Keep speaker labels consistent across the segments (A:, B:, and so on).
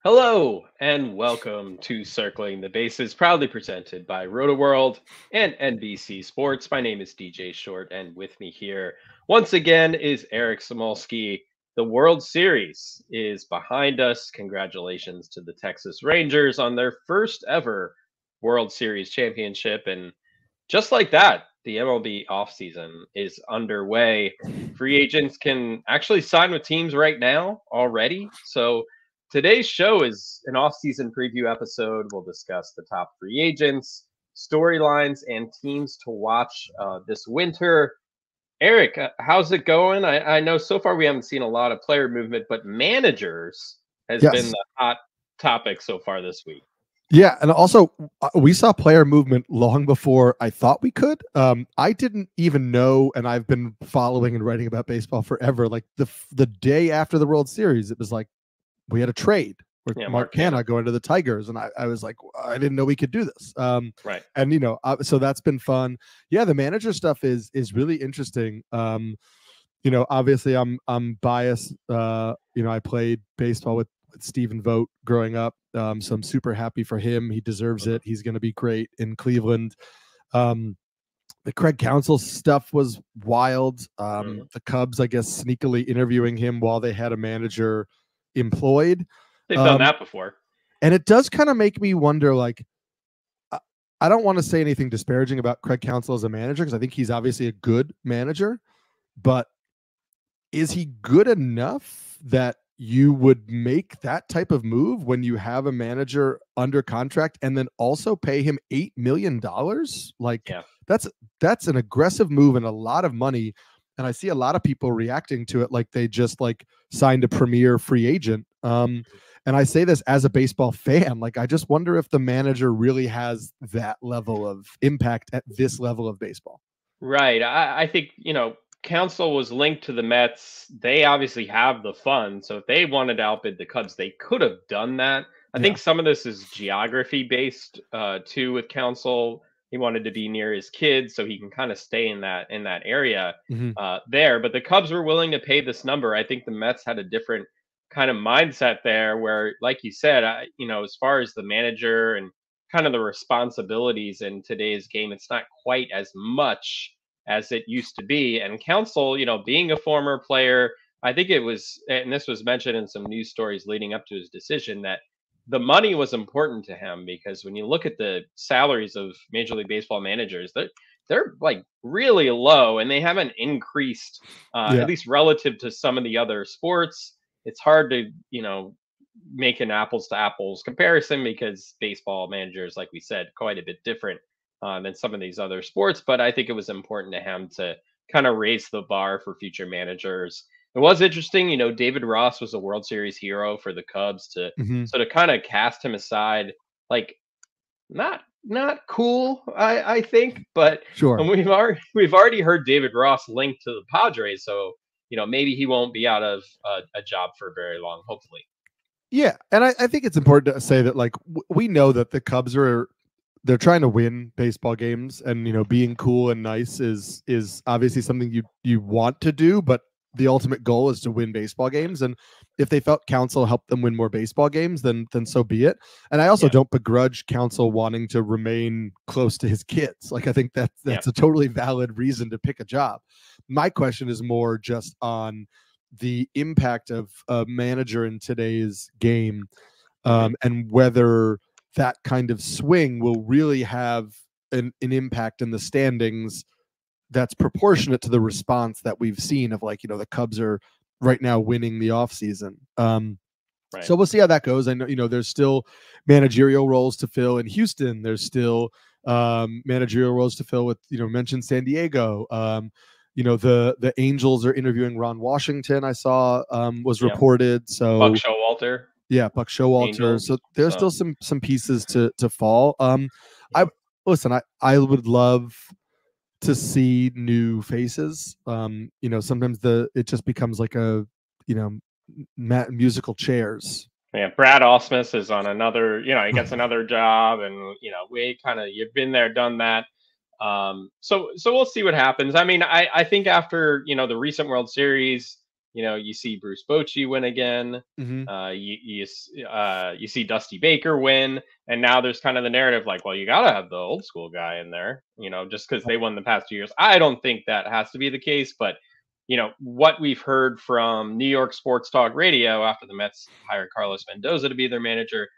A: Hello and welcome to Circling the Bases, proudly presented by RotoWorld and NBC Sports. My name is DJ Short, and with me here once again is Eric Samolsky. The World Series is behind us. Congratulations to the Texas Rangers on their first ever World Series championship. And just like that, the MLB offseason is underway. Free agents can actually sign with teams right now already. So today's show is an off-season preview episode. We'll discuss the top free agents, storylines, and teams to watch this winter. Eric, how's it going? I know so far we haven't seen a lot of player movement, but managers has been
B: Yes.
A: the hot topic so far this week.
B: Yeah, and also we saw player movement long before I thought we could. I didn't even know, and I've been following and writing about baseball forever. Like the day after the World Series, it was like we had a trade with Mark Canha going to the Tigers, and I was like, I didn't know we could do this.
A: Right.
B: And so that's been fun. Yeah, the manager stuff is really interesting. Obviously I'm biased. I played baseball with Stephen Vogt growing up. So I'm super happy for him. He deserves it. He's going to be great in Cleveland. The Craig Counsell stuff was wild. The Cubs, I guess, sneakily interviewing him while they had a manager employed.
A: They've done that before.
B: And it does kind of make me wonder, like, I don't want to say anything disparaging about Craig Counsell as a manager, because I think he's obviously a good manager, but is he good enough that you would make that type of move when you have a manager under contract and then also pay him $8 million? Like, that's an aggressive move and a lot of money. And I see a lot of people reacting to it like they just signed a premier free agent. And I say this as a baseball fan. Like, I just wonder if the manager really has that level of impact at this level of baseball.
A: Right. I think, Counsell was linked to the Mets. They obviously have the funds. So if they wanted to outbid the Cubs, they could have done that. I think some of this is geography based too with Counsell. He wanted to be near his kids so he can kind of stay in that area there. But the Cubs were willing to pay this number. I think the Mets had a different kind of mindset there where, like you said, as far as the manager and kind of the responsibilities in today's game, it's not quite as much as it used to be. And Counsell, being a former player, I think it was, and this was mentioned in some news stories leading up to his decision, that the money was important to him because when you look at the salaries of Major League Baseball managers, they're like really low and they haven't increased, at least relative to some of the other sports. It's hard to, make an apples to apples comparison because baseball managers, like we said, quite a bit different than some of these other sports. But I think it was important to him to kind of raise the bar for future managers. It was interesting, David Ross was a World Series hero for the Cubs to so to kind of cast him aside, like not cool, I think, but
B: sure.
A: And we've already heard David Ross linked to the Padres, so maybe he won't be out of a job for very long, hopefully.
B: Yeah, and I think it's important to say that we know that the Cubs they're trying to win baseball games, and being cool and nice is obviously something you want to do, but the ultimate goal is to win baseball games. And if they felt Counsell helped them win more baseball games, then so be it. And I also don't begrudge Counsell wanting to remain close to his kids. Like, I think that's a totally valid reason to pick a job. My question is more just on the impact of a manager in today's game, and whether that kind of swing will really have an impact in the standings that's proportionate to the response that we've seen of the Cubs are right now winning the offseason. So we'll see how that goes. I know, there's still managerial roles to fill in Houston. There's still managerial roles to fill with, mentioned San Diego. The Angels are interviewing Ron Washington, I saw was reported. So
A: Buck Showalter.
B: Yeah, Buck Showalter. Angels, so there's still some pieces to fall. I would love to see new faces. Sometimes it just becomes like a musical chairs.
A: Yeah, Brad Ausmus is on another, he gets another job, and you've been there, done that. So we'll see what happens. I mean, I think after the recent World Series, You see Bruce Bochy win again.
B: Mm-hmm.
A: You see Dusty Baker win, and now there's kind of the narrative like, well, you gotta have the old school guy in there, just because they won the past 2 years. I don't think that has to be the case, but what we've heard from New York Sports Talk Radio after the Mets hired Carlos Mendoza to be their manager,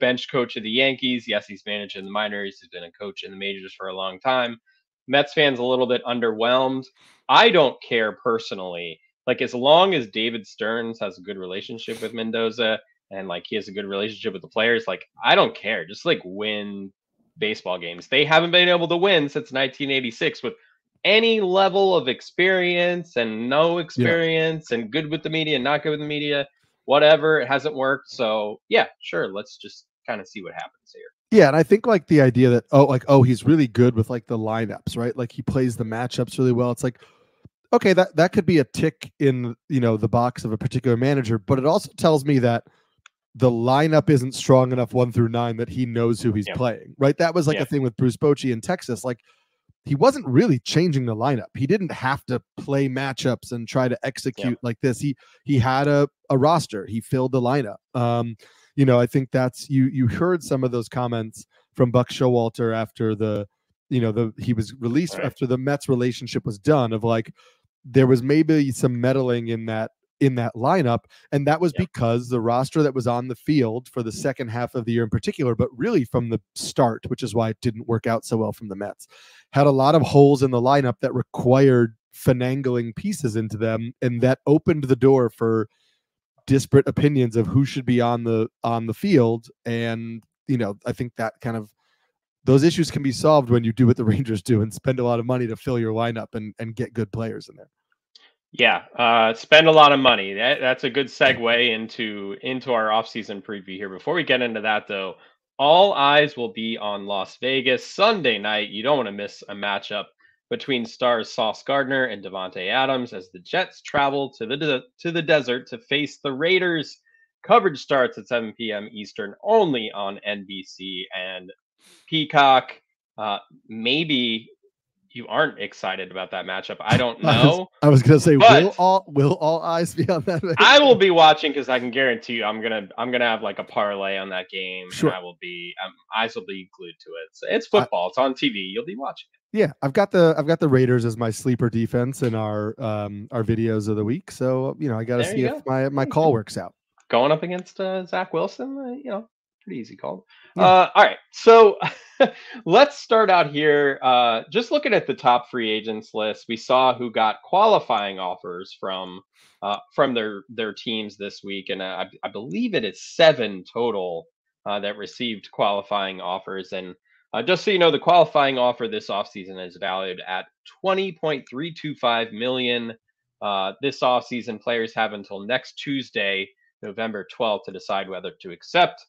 A: bench coach of the Yankees. Yes, he's managed in the minors. He's been a coach in the majors for a long time. Mets fans a little bit underwhelmed. I don't care personally. Like, as long as David Stearns has a good relationship with Mendoza and like he has a good relationship with the players, like, I don't care. Just like win baseball games. They haven't been able to win since 1986 with any level of experience and no experience and good with the media and not good with the media. Whatever, it hasn't worked. So yeah, sure. Let's just kind of see what happens here.
B: Yeah, and I think like the idea that he's really good with like the lineups, right? Like he plays the matchups really well. It's like, okay, that could be a tick in the box of a particular manager, but it also tells me that the lineup isn't strong enough 1 through 9 that he knows who he's playing, right? That was like a thing with Bruce Bochy in Texas. Like he wasn't really changing the lineup. He didn't have to play matchups and try to execute like this. He had a roster. He filled the lineup. I think that's you heard some of those comments from Buck Showalter after he was released after the Mets relationship was done, of like there was maybe some meddling in that lineup, and that was because the roster that was on the field for the second half of the year in particular, but really from the start, which is why it didn't work out so well from the Mets, had a lot of holes in the lineup that required finagling pieces into them, and that opened the door for disparate opinions of who should be on the field. And I think that kind of those issues can be solved when you do what the Rangers do and spend a lot of money to fill your lineup and get good players in there.
A: Yeah, spend a lot of money. That's a good segue into our offseason preview here. Before we get into that, though, all eyes will be on Las Vegas Sunday night. You don't want to miss a matchup between stars Sauce Gardner and Devontae Adams as the Jets travel to the desert to face the Raiders. Coverage starts at 7 p.m. Eastern, only on NBC and Peacock. Maybe you aren't excited about that matchup. I don't know.
B: I was gonna say, will all eyes be on that?
A: I will be watching because I can guarantee you, I'm gonna have like a parlay on that game.
B: Sure.
A: And I will be eyes will be glued to it. So it's football. It's on TV. You'll be watching it.
B: Yeah, I've got the Raiders as my sleeper defense in our videos of the week. So I got to see if my call works out.
A: Going up against Zach Wilson, pretty easy call. Yeah. All right, so let's start out here. Just looking at the top free agents list, we saw who got qualifying offers from their teams this week, and I believe it is 7 total that received qualifying offers. And just so you know, the qualifying offer this offseason is valued at $20.325 million. This offseason, players have until next Tuesday, November 12th, to decide whether to accept.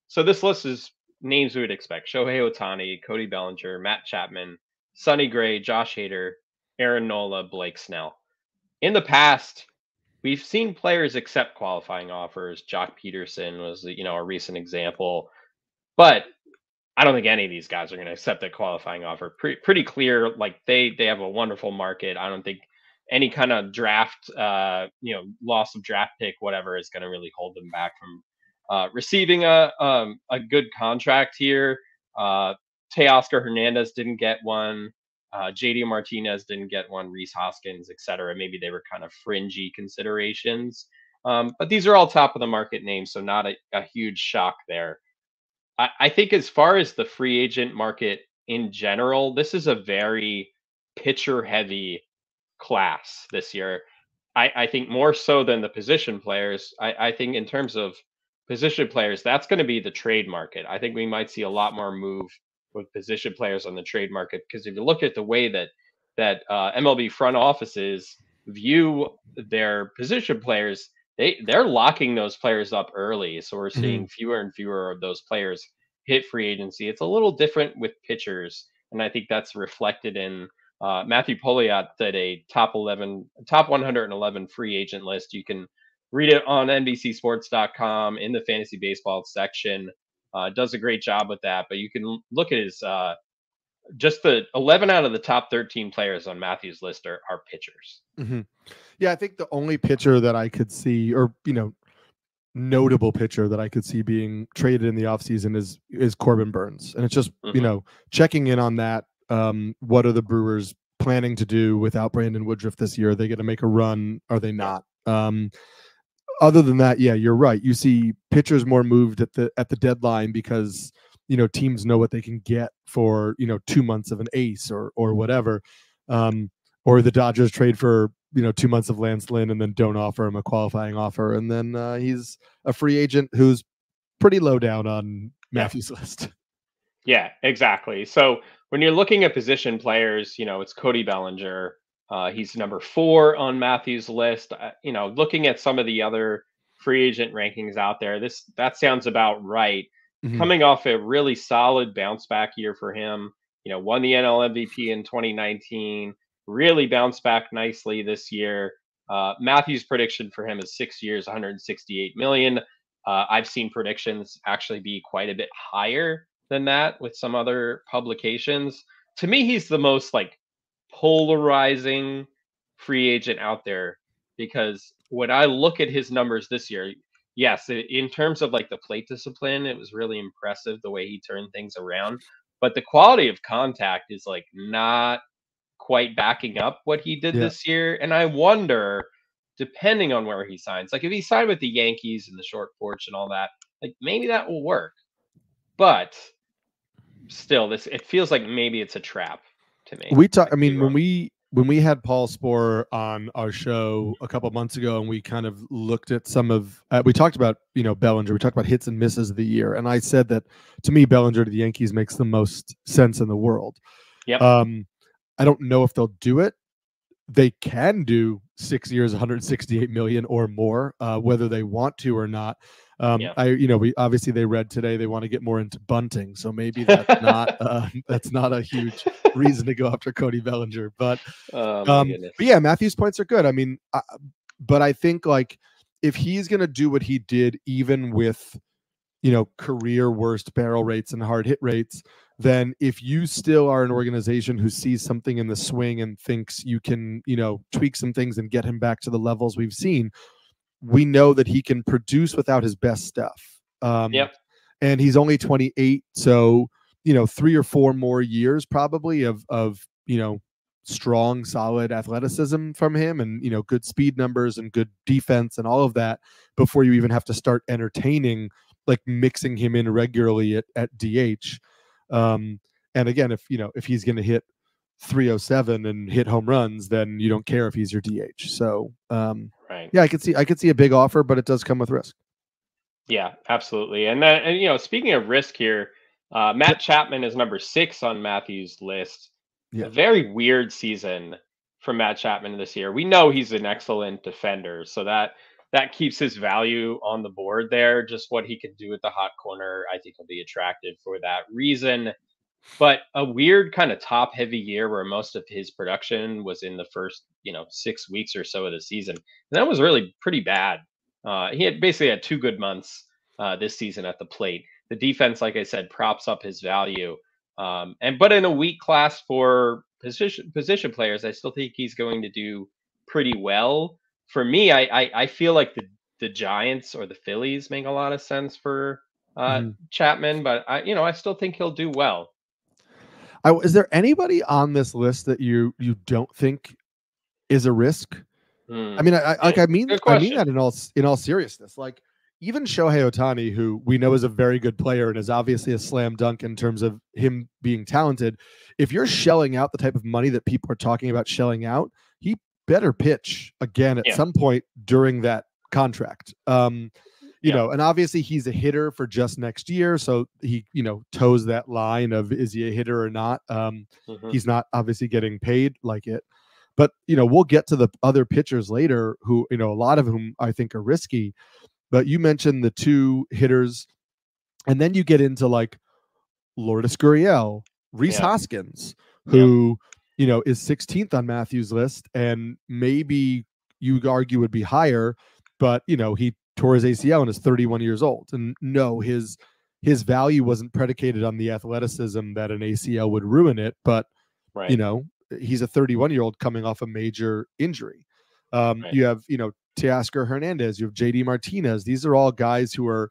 A: So this list is names we would expect: Shohei Ohtani, Cody Bellinger, Matt Chapman, Sonny Gray, Josh Hader, Aaron Nola, Blake Snell. In the past, we've seen players accept qualifying offers. Jock Peterson was a recent example, but I don't think any of these guys are going to accept a qualifying offer. Pretty clear, like they have a wonderful market. I don't think any kind of draft, loss of draft pick, whatever, is going to really hold them back from receiving a good contract here. Teoscar Hernandez didn't get one. JD Martinez didn't get one. Rhys Hoskins, etc. Maybe they were kind of fringy considerations. But these are all top of the market names, so not a huge shock there. I think as far as the free agent market in general, this is a very pitcher heavy class this year. I think more so than the position players. I think in terms of position players, that's going to be the trade market. I think we might see a lot more move with position players on the trade market, because if you look at the way that MLB front offices view their position players, they're locking those players up early. So we're seeing fewer and fewer of those players hit free agency. It's a little different with pitchers, and I think that's reflected in Matthew Poliat did a top 111 free agent list. You can read it on NBCSports.com in the fantasy baseball section. Does a great job with that, but you can look at his just the 11 out of the top 13 players on Matthews' list are pitchers.
B: Mm-hmm. Yeah, I think the only pitcher that I could see, or notable pitcher that I could see being traded in the offseason is Corbin Burns. And it's just, checking in on that. What are the Brewers planning to do without Brandon Woodruff this year? Are they going to make a run? Are they not? Other than that, yeah, you're right. You see pitchers more moved at the deadline because, teams know what they can get for, 2 months of an ace or whatever. Or the Dodgers trade for 2 months of Lance Lynn and then don't offer him a qualifying offer. And then he's a free agent who's pretty low down on Matthews' list.
A: Yeah, exactly. So when you're looking at position players, it's Cody Bellinger. He's number 4 on Matthews' list. Looking at some of the other free agent rankings out there, that sounds about right. Coming off a really solid bounce back year for him, won the NL MVP in 2019. Really bounced back nicely this year. Matthews' prediction for him is 6 years, 168 million. I've seen predictions actually be quite a bit higher than that with some other publications. To me, he's the most polarizing free agent out there, because when I look at his numbers this year, yes, in terms of the plate discipline, it was really impressive the way he turned things around. But the quality of contact is not quite backing up what he did this year. And I wonder, depending on where he signs, if he signed with the Yankees and the short porch and all that, maybe that will work. But still, it feels like maybe it's a trap to me.
B: When we had Paul Sporer on our show a couple months ago, and we kind of looked at some of, we talked about, Bellinger, we talked about hits and misses of the year. And I said that to me, Bellinger to the Yankees makes the most sense in the world.
A: Yep.
B: I don't know if they'll do it. They can do 6 years, 168 million or more, whether they want to or not. We obviously they read today they want to get more into bunting, so maybe that's not a huge reason to go after Cody Bellinger. But yeah, Matthews' points are good. But I think if he's gonna do what he did, even with career worst barrel rates and hard hit rates, then if you still are an organization who sees something in the swing and thinks you can, tweak some things and get him back to the levels we've seen, we know that he can produce without his best stuff. And he's only 28. So, 3 or 4 more years probably of strong, solid athleticism from him and, good speed numbers and good defense and all of that before you even have to start entertaining mixing him in regularly at DH. And again, if he's going to hit 307 and hit home runs, then you don't care if he's your DH. So,
A: right.
B: Yeah, I could see a big offer, but it does come with risk.
A: Yeah, absolutely. And speaking of risk here, Matt Chapman is number 6 on Matthews' list. Yeah. A very weird season for Matt Chapman this year. We know he's an excellent defender, so that keeps his value on the board there. Just what he can do at the hot corner, I think, will be attractive for that reason. But a weird kind of top-heavy year where most of his production was in the first, 6 weeks or so of the season. And that was really pretty bad. He had basically had 2 good months this season at the plate. The defense, like I said, props up his value. But in a weak class for position players, I still think he's going to do pretty well. For me, I feel like the Giants or the Phillies make a lot of sense for Chapman, but I still think he'll do well.
B: Is there anybody on this list that you don't think is a risk? I mean that in all seriousness. Even Shohei Ohtani, who we know is a very good player and is obviously a slam dunk in terms of him being talented, if you're shelling out the type of money that people are talking about shelling out, he better pitch again at some point during that contract. And obviously he's a hitter for just next year. So he, toes that line of, is he a hitter or not? He's not obviously getting paid like it, but, we'll get to the other pitchers later who, a lot of whom I think are risky, but you mentioned the 2 hitters, and then you get into Lourdes Gurriel, Rhys Hoskins, who, is 16th on Matthews' list, and maybe you argue would be higher, but, he tore his ACL and is 31 years old. And no, his his value wasn't predicated on the athleticism that an ACL would ruin it, but
A: Right.
B: you know, he's a 31-year-old coming off a major injury.
A: Right.
B: You have, you know, Teoscar Hernandez, you have JD Martinez. These are all guys who are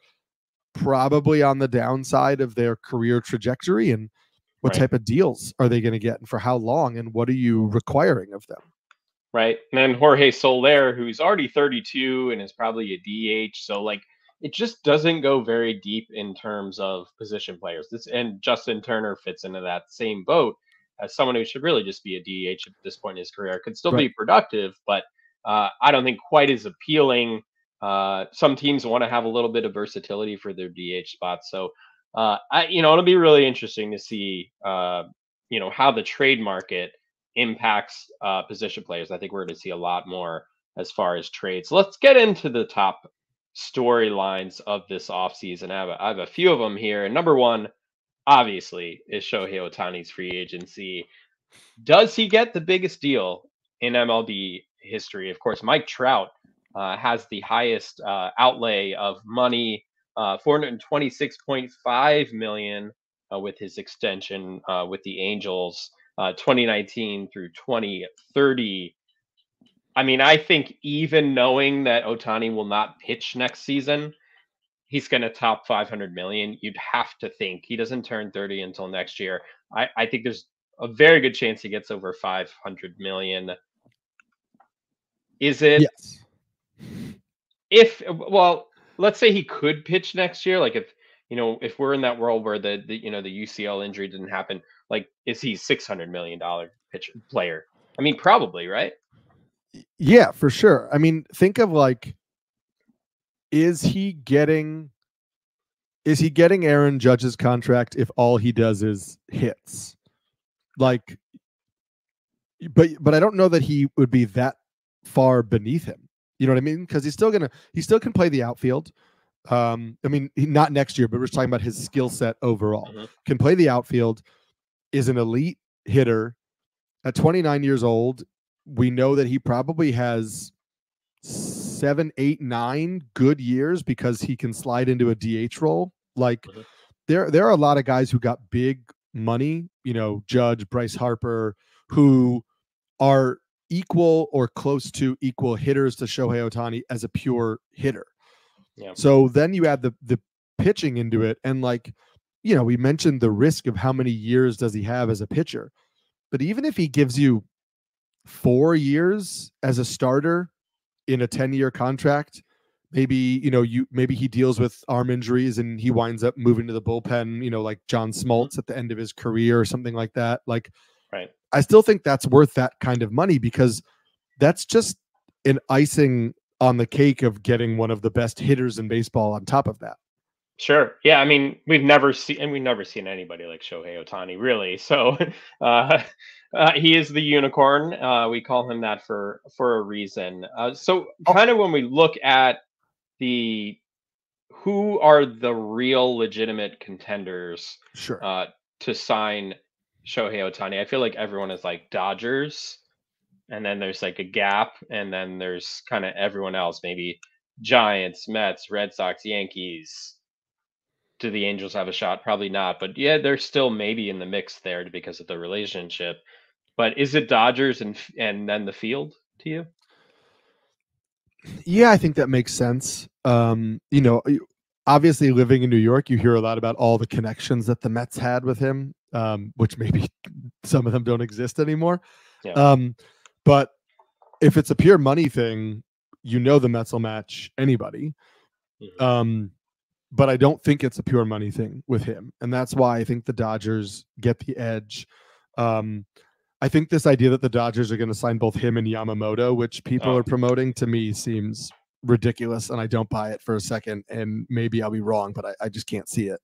B: probably on the downside of their career trajectory. And what
A: Right.
B: type of deals are they going to get and for how long? And what are you requiring of them?
A: Right. And then Jorge Soler, who's already 32 and is probably a DH. So like it just doesn't go very deep in terms of position players. And Justin Turner fits into that same boat as someone who should really just be a DH at this point in his career. Could still be productive, but I don't think quite as appealing. Some teams want to have a little bit of versatility for their DH spots. So it'll be really interesting to see how the trade market impacts position players. I think we're going to see a lot more as far as trades. Let's get into the top storylines of this offseason. I have a few of them here. And number one, obviously, is Shohei Ohtani's free agency. Does he get the biggest deal in MLB history? Of course, Mike Trout has the highest outlay of money, $426.5 million with his extension with the Angels. 2019 through 2030. I mean, I think even knowing that Ohtani will not pitch next season, he's going to top 500 million. You'd have to think he doesn't turn 30 until next year. I think there's a very good chance he gets over 500 million. Is it?
B: Yes.
A: Let's say he could pitch next year. Like if we're in that world where the UCL injury didn't happen, like is he $600 million pitcher player? I mean, probably, right?
B: Yeah, for sure. I mean, think of like, is he getting Aaron Judge's contract if all he does is hits? Like, but I don't know that he would be that far beneath him. You know what I mean? Because he still can play the outfield. I mean, not next year, but we're talking about his skill set overall.
A: Mm-hmm.
B: Can play the outfield, is an elite hitter. At 29 years old, we know that he probably has 7, 8, 9 good years because he can slide into a DH role. Like
A: Mm-hmm.
B: there are a lot of guys who got big money, you know, Judge, Bryce Harper, who are equal or close to equal hitters to Shohei Ohtani as a pure hitter.
A: Yeah.
B: So then you add the pitching into it. And like, you know, we mentioned the risk of how many years does he have as a pitcher. But even if he gives you 4 years as a starter in a 10-year contract, maybe he deals with arm injuries and he winds up moving to the bullpen, you know, like John Smoltz at the end of his career or something like that. Like,
A: right.
B: I still think that's worth that kind of money because that's just an icing on the cake of getting one of the best hitters in baseball on top of that.
A: Sure. Yeah. I mean, we've never seen anybody like Shohei Ohtani, really. So he is the unicorn. We call him that for a reason. So kind of when we look at who are the real legitimate contenders to sign Shohei Ohtani, I feel like everyone is like Dodgers, and then there's like a gap, and then there's kind of everyone else, maybe Giants, Mets, Red Sox, Yankees. Do the Angels have a shot? Probably not, but yeah, they're still maybe in the mix there because of the relationship. But is it Dodgers and then the field to you?
B: Yeah, I think that makes sense. You know, obviously living in New York, you hear a lot about all the connections that the Mets had with him, which maybe some of them don't exist anymore.
A: Yeah.
B: But if it's a pure money thing, you know the Mets will match anybody.
A: Mm-hmm.
B: But I don't think it's a pure money thing with him. And that's why I think the Dodgers get the edge. I think this idea that the Dodgers are going to sign both him and Yamamoto, which people are promoting, to me seems ridiculous. And I don't buy it for a second. And maybe I'll be wrong, but I just can't see it.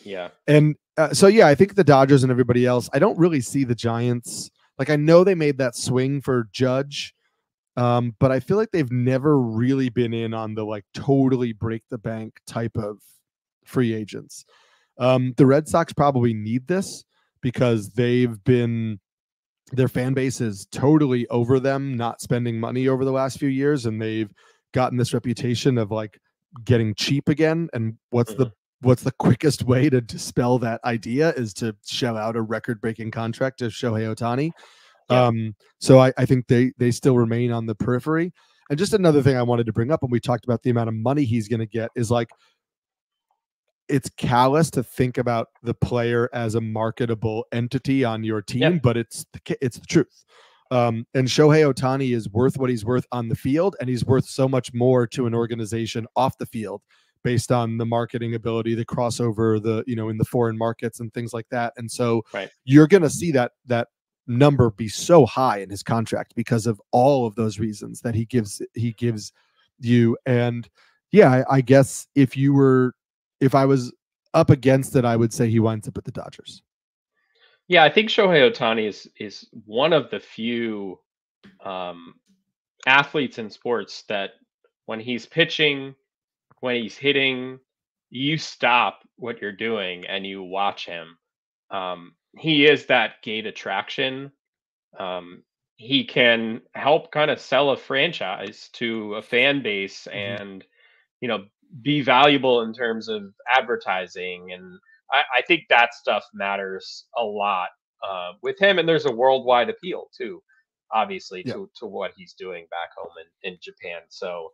A: Yeah.
B: And so, yeah, I think the Dodgers and everybody else, I don't really see the Giants. Like, I know they made that swing for Judge. But I feel like they've never really been in on the like totally break the bank type of free agents. The Red Sox probably need this because their fan base is totally over them not spending money over the last few years, and they've gotten this reputation of like getting cheap again. And what's the what's the quickest way to dispel that idea is to shell out a record-breaking contract to Shohei Ohtani. Yeah. So I think they still remain on the periphery. And just another thing I wanted to bring up when we talked about the amount of money he's going to get is like, it's callous to think about the player as a marketable entity on your team, but it's the truth. And Shohei Ohtani is worth what he's worth on the field, and he's worth so much more to an organization off the field based on the marketing ability, the crossover, in the foreign markets and things like that. And so you're going to see that number be so high in his contract because of all of those reasons that he gives you. And yeah, I guess if I was up against it, I would say he winds up at the Dodgers.
A: Yeah, I think Shohei Ohtani is one of the few athletes in sports that when he's pitching, when he's hitting, you stop what you're doing and you watch him. He is that gate attraction. He can help kind of sell a franchise to a fan base and, be valuable in terms of advertising. And I think that stuff matters a lot with him. And there's a worldwide appeal too, obviously, to what he's doing back home in Japan. So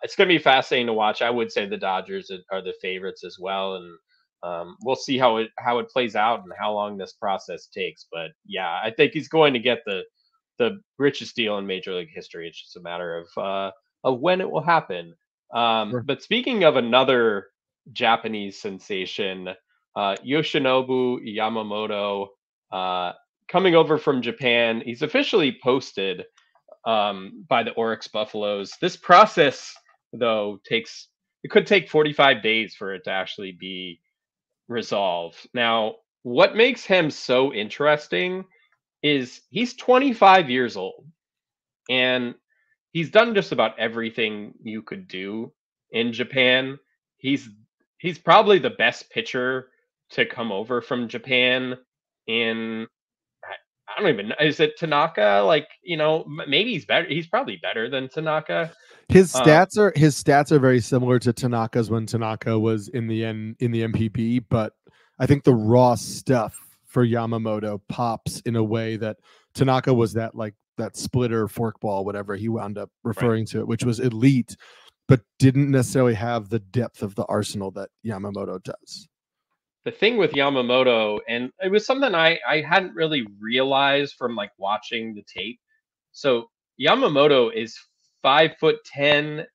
A: it's going to be fascinating to watch. I would say the Dodgers are the favorites as well. And we'll see how it plays out and how long this process takes. But yeah, I think he's going to get the richest deal in Major League history. It's just a matter of when it will happen. But speaking of another Japanese sensation, Yoshinobu Yamamoto, coming over from Japan, he's officially posted by the Oryx Buffaloes. This process, though, could take 45 days for it to actually be resolved. Now, what makes him so interesting is he's 25 years old, and he's done just about everything you could do in Japan. He's probably the best pitcher to come over from Japan in, I don't even know. Is it Tanaka? Maybe he's better. He's probably better than Tanaka.
B: His stats are very similar to Tanaka's when Tanaka was in the MPB, but I think the raw stuff for Yamamoto pops in a way that Tanaka was that splitter forkball, whatever he wound up referring to it, which was elite, but didn't necessarily have the depth of the arsenal that Yamamoto does.
A: The thing with Yamamoto, and it was something I hadn't really realized from watching the tape. So Yamamoto is 5'10",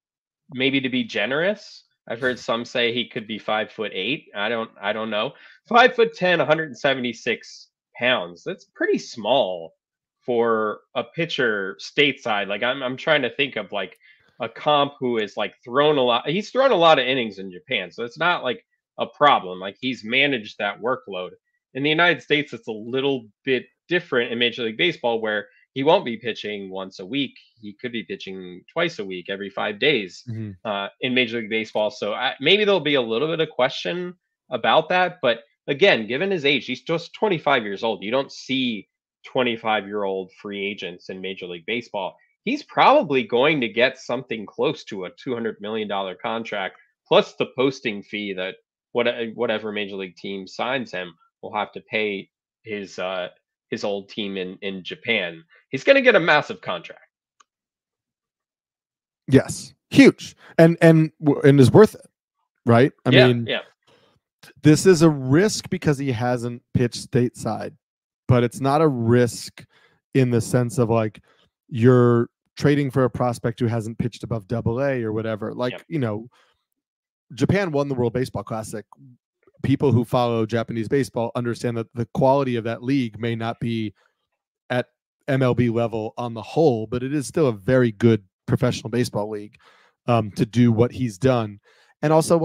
A: maybe to be generous. I've heard some say he could be 5'8". I don't know. 5'10", 176 pounds. That's pretty small for a pitcher stateside. I'm trying to think of a comp who is thrown a lot. He's thrown a lot of innings in Japan, so it's not a problem. He's managed that workload. In the United States, it's a little bit different in Major League Baseball, where he won't be pitching once a week. He could be pitching twice a week, every 5 days in Major League Baseball. So maybe there'll be a little bit of question about that. But again, given his age, he's just 25 years old. You don't see 25-year-old free agents in Major League Baseball. He's probably going to get something close to a $200 million contract, plus the posting fee that whatever Major League team signs him will have to pay his old team in Japan. He's going to get a massive contract.
B: Yes, huge, and is worth it, right? I mean, this is a risk because he hasn't pitched stateside, but it's not a risk in the sense of you're trading for a prospect who hasn't pitched above AA or whatever. Japan won the World Baseball Classic. People who follow Japanese baseball understand that the quality of that league may not be at MLB level on the whole, but it is still a very good professional baseball league to do what he's done. And also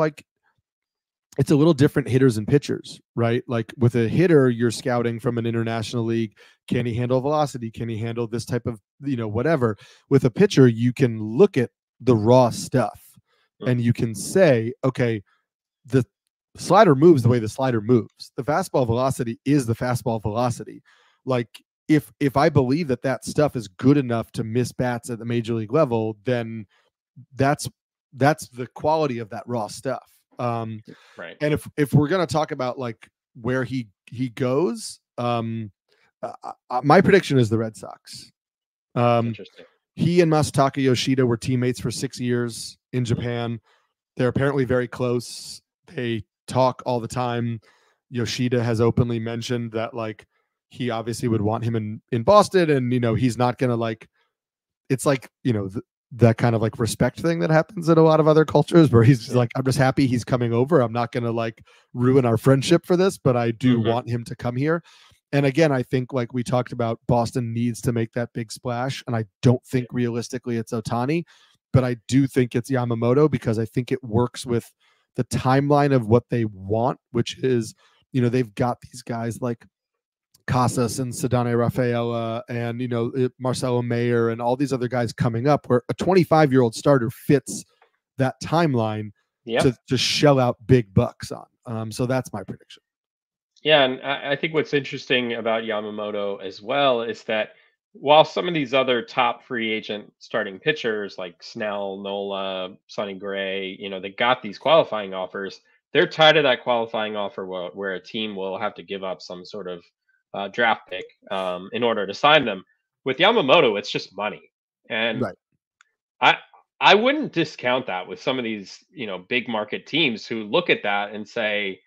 B: it's a little different hitters and pitchers, right? With a hitter, you're scouting from an international league. Can he handle velocity? Can he handle this type of, whatever? With a pitcher, you can look at the raw stuff and you can say, okay, the slider moves the way the slider moves. The fastball velocity is the fastball velocity. If I believe that stuff is good enough to miss bats at the major league level, then that's the quality of that raw stuff.
A: Right.
B: And if we're gonna talk about like where he goes, my prediction is the Red Sox.
A: Interesting.
B: He and Masataka Yoshida were teammates for 6 years in Japan. They're apparently very close. They talk all the time. Yoshida has openly mentioned that like he obviously would want him in Boston, and he's not gonna like. It's like that kind of like respect thing that happens in a lot of other cultures where he's like, I'm just happy he's coming over. I'm not gonna like ruin our friendship for this, but I do want him to come here. And again, I think like we talked about, Boston needs to make that big splash, and I don't think realistically it's Ohtani, but I do think it's Yamamoto because I think it works with the timeline of what they want, which is, they've got these guys like Casas and Ceddanne Rafaela and, Marcelo Mayer and all these other guys coming up where a 25-year-old starter fits that timeline to shell out big bucks on. So that's my prediction.
A: Yeah, and I think what's interesting about Yamamoto as well is that while some of these other top free agent starting pitchers like Snell, Nola, Sonny Gray, they got these qualifying offers, they're tied to that qualifying offer where a team will have to give up some sort of draft pick in order to sign them. With Yamamoto, it's just money. And I wouldn't discount that with some of these, big market teams who look at that and say,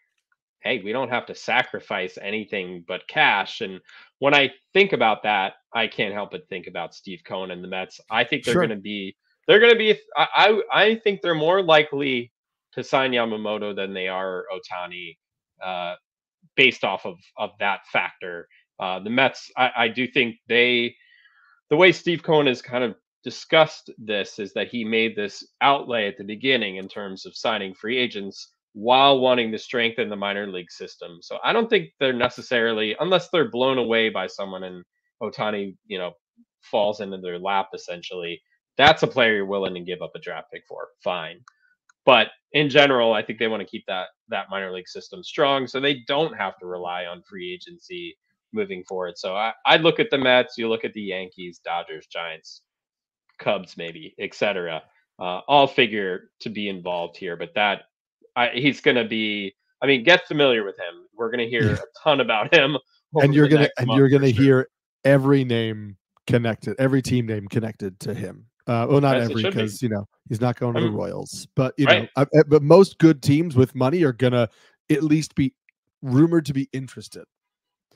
A: hey, we don't have to sacrifice anything but cash. And when I think about that, I can't help but think about Steve Cohen and the Mets. I think they're going to be, I think they're more likely to sign Yamamoto than they are Ohtani, based off of that factor. The Mets, I do think the way Steve Cohen has kind of discussed this is that he made this outlay at the beginning in terms of signing free agents while wanting to strengthen the minor league system. So I don't think they're necessarily, unless they're blown away by someone and Ohtani, falls into their lap essentially, that's a player you're willing to give up a draft pick for. Fine. But in general, I think they want to keep that minor league system strong so they don't have to rely on free agency moving forward. So I'd look at the Mets, you look at the Yankees, Dodgers, Giants, Cubs, maybe, etc. All figure to be involved here, but he's going to be. I mean, get familiar with him. We're going to hear a ton about him,
B: and you're going to hear every name connected, every team name connected to him. Well, not every, because he's not going to the Royals, but but most good teams with money are going to at least be rumored to be interested.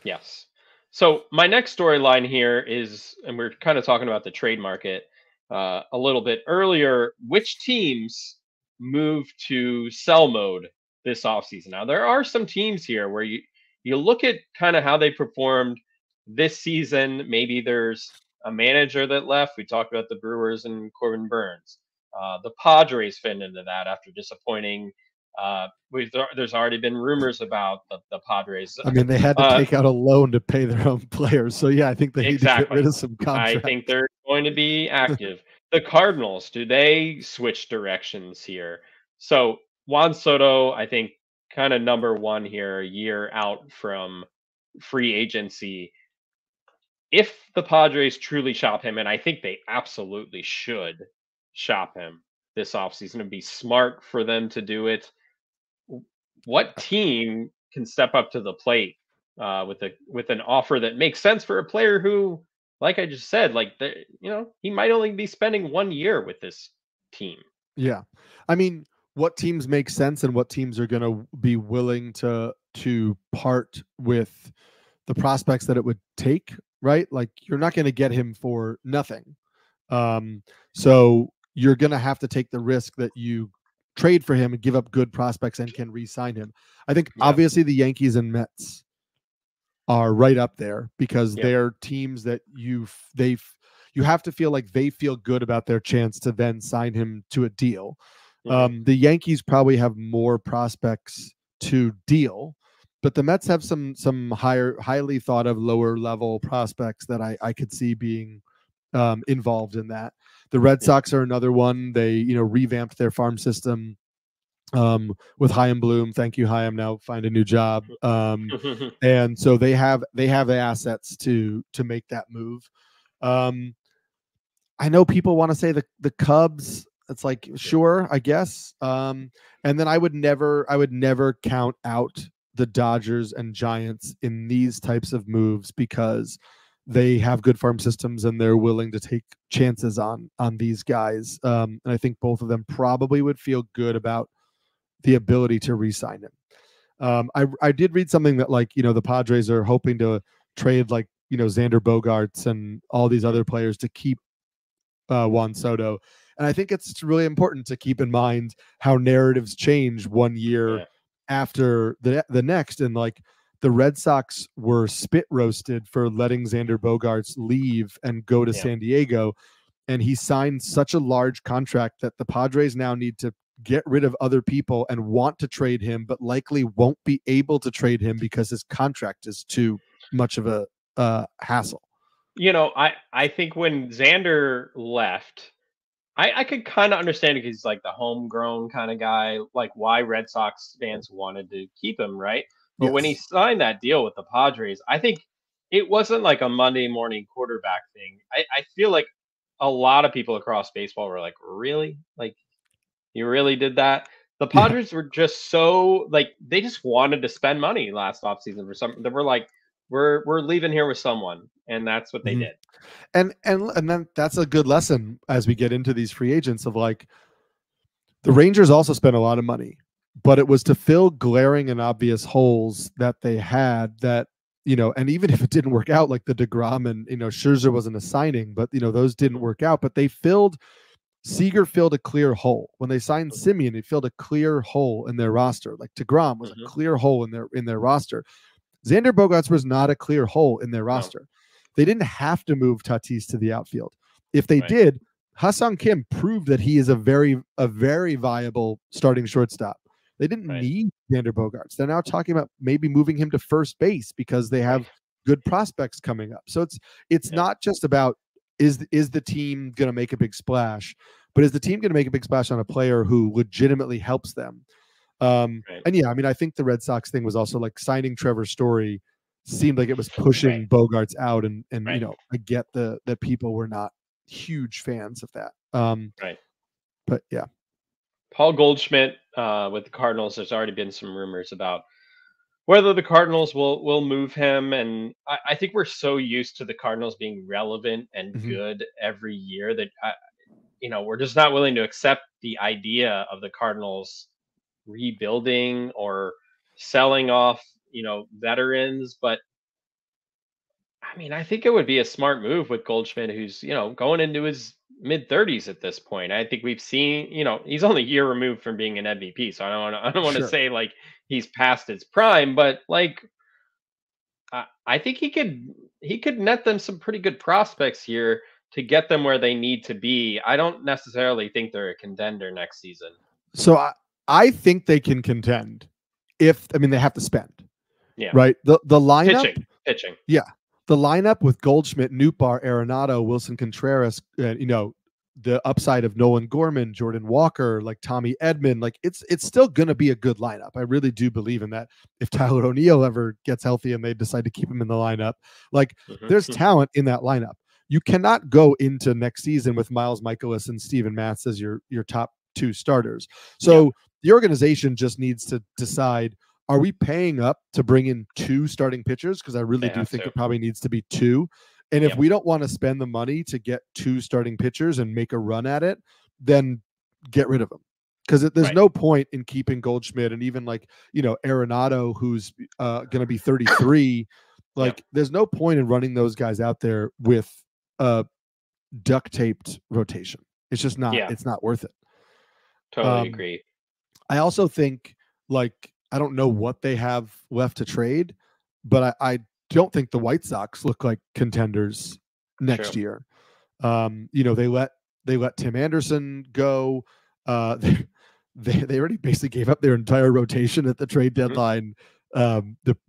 A: Yes. So my next storyline here is, and we're kind of talking about the trade market a little bit earlier, which teams move to sell mode this offseason. Now, there are some teams here where you look at kind of how they performed this season. Maybe there's a manager that left. We talked about the Brewers and Corbin Burns. The Padres fit into that after disappointing. There's already been rumors about the Padres.
B: I mean, they had to take out a loan to pay their own players. So, yeah, I think they need to get rid of some contracts.
A: I think they're going to be active. The Cardinals, do they switch directions here? So Juan Soto, I think, kind of number one here, a year out from free agency. If the Padres truly shop him, and I think they absolutely should shop him this offseason, it'd be smart for them to do it. What team can step up to the plate with an offer that makes sense for a player who, like I just said, he might only be spending 1 year with this team?
B: Yeah. I mean, what teams make sense and what teams are going to be willing to part with the prospects that it would take, right? Like, you're not going to get him for nothing. So you're going to have to take the risk that you trade for him and give up good prospects and can re-sign him. I think obviously the Yankees and Mets are right up there because they're teams that you have to feel like they feel good about their chance to then sign him to a deal. The Yankees probably have more prospects to deal, but the Mets have some highly thought of lower level prospects that I could see being involved in that. The Red Sox are another one. They revamped their farm system with Chaim Bloom. Thank you, Chaim. Now find a new job. And so they have the assets to make that move. I know people want to say the Cubs. It's like, sure, I guess. And then I would never count out the Dodgers and Giants in these types of moves because they have good farm systems and they're willing to take chances on these guys. And I think both of them probably would feel good about the ability to re-sign him. I did read something that, like, the Padres are hoping to trade, like, Xander Bogaerts and all these other players to keep Juan Soto. And I think it's really important to keep in mind how narratives change one year after the next. And like, the Red Sox were spit roasted for letting Xander Bogaerts leave and go to San Diego. And he signed such a large contract that the Padres now need to get rid of other people and want to trade him, but likely won't be able to trade him because his contract is too much of a hassle.
A: I think when Xander left, I could kind of understand it because he's like the homegrown kind of guy, like why Red Sox fans wanted to keep him, right? But when he signed that deal with the Padres, I think it wasn't like a Monday morning quarterback thing. I feel like a lot of people across baseball were like, really? Like, you really did that? The Padres were just so, like, they just wanted to spend money last offseason for something. They were like, we're leaving here with someone, and that's what they did.
B: And then that's a good lesson as we get into these free agents of, like, the Rangers also spent a lot of money, but it was to fill glaring and obvious holes that they had that, and even if it didn't work out, like the DeGrom and, Scherzer wasn't a signing, but, those didn't work out, but Seager filled a clear hole. When they signed Simeon, he filled a clear hole in their roster. Like, DeGrom was a clear hole in their roster. Xander Bogaerts was not a clear hole in their roster. They didn't have to move Tatis to the outfield. If they did, Ha-Seong Kim proved that he is a very viable starting shortstop. They didn't need Xander Bogaerts. They're now talking about maybe moving him to first base because they have good prospects coming up. So it's not just about is the team going to make a big splash, but is the team going to make a big splash on a player who legitimately helps them? And yeah, I mean, I think the Red Sox thing was also like signing Trevor Story seemed like it was pushing Bogaerts out, and I get that people were not huge fans of that. But yeah,
A: Paul Goldschmidt with the Cardinals. There's already been some rumors about whether the Cardinals will move him, and I think we're so used to the Cardinals being relevant and good every year that we're just not willing to accept the idea of the Cardinals rebuilding or selling off veterans. But I mean, I think it would be a smart move with Goldschmidt, who's going into his mid-30s at this point. I think we've seen, he's only a year removed from being an MVP, so I don't want to say like he's past his prime, but like I think he could net them some pretty good prospects here to get them where they need to be. I don't necessarily think they're a contender next season.
B: So I think they can contend they have to spend.
A: Yeah.
B: Right. The lineup
A: pitching.
B: Yeah. The lineup with Goldschmidt, Nootbaar, Arenado, Wilson Contreras, the upside of Nolan Gorman, Jordan Walker, like Tommy Edman, like it's still going to be a good lineup. I really do believe in that. If Tyler O'Neill ever gets healthy and they decide to keep him in the lineup, like there's talent in that lineup. You cannot go into next season with Miles Mikolas and Steven Matz as your top two starters. So the organization just needs to decide, are we paying up to bring in two starting pitchers? Because I really do think it probably needs to be two. And if we don't want to spend the money to get two starting pitchers and make a run at it, then get rid of them. Because there's no point in keeping Goldschmidt and even like, Arenado, who's going to be 33. Like there's no point in running those guys out there with a duct taped rotation. It's just not, it's not worth it.
A: Totally agree.
B: I also think, like, I don't know what they have left to trade, but I don't think the White Sox look like contenders next year. They let Tim Anderson go. They already basically gave up their entire rotation at the trade deadline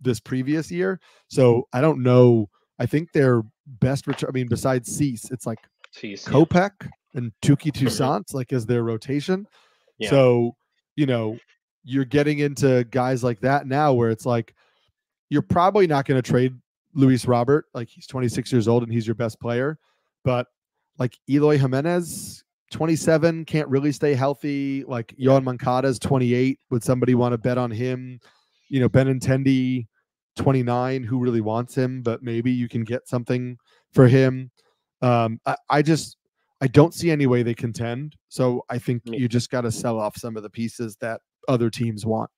B: this previous year. So I don't know. I think their best return, besides Cease, it's like Kopech and Tuki Toussaint, like, as their rotation. Yeah. So, you're getting into guys like that now where it's like, you're probably not going to trade Luis Robert. Like, he's 26 years old and he's your best player. But like Eloy Jimenez, 27, can't really stay healthy. Like Yohan Moncada's 28. Would somebody want to bet on him? Benintendi, 29. Who really wants him? But maybe you can get something for him. I don't see any way they contend. So I think you just got to sell off some of the pieces that other teams want.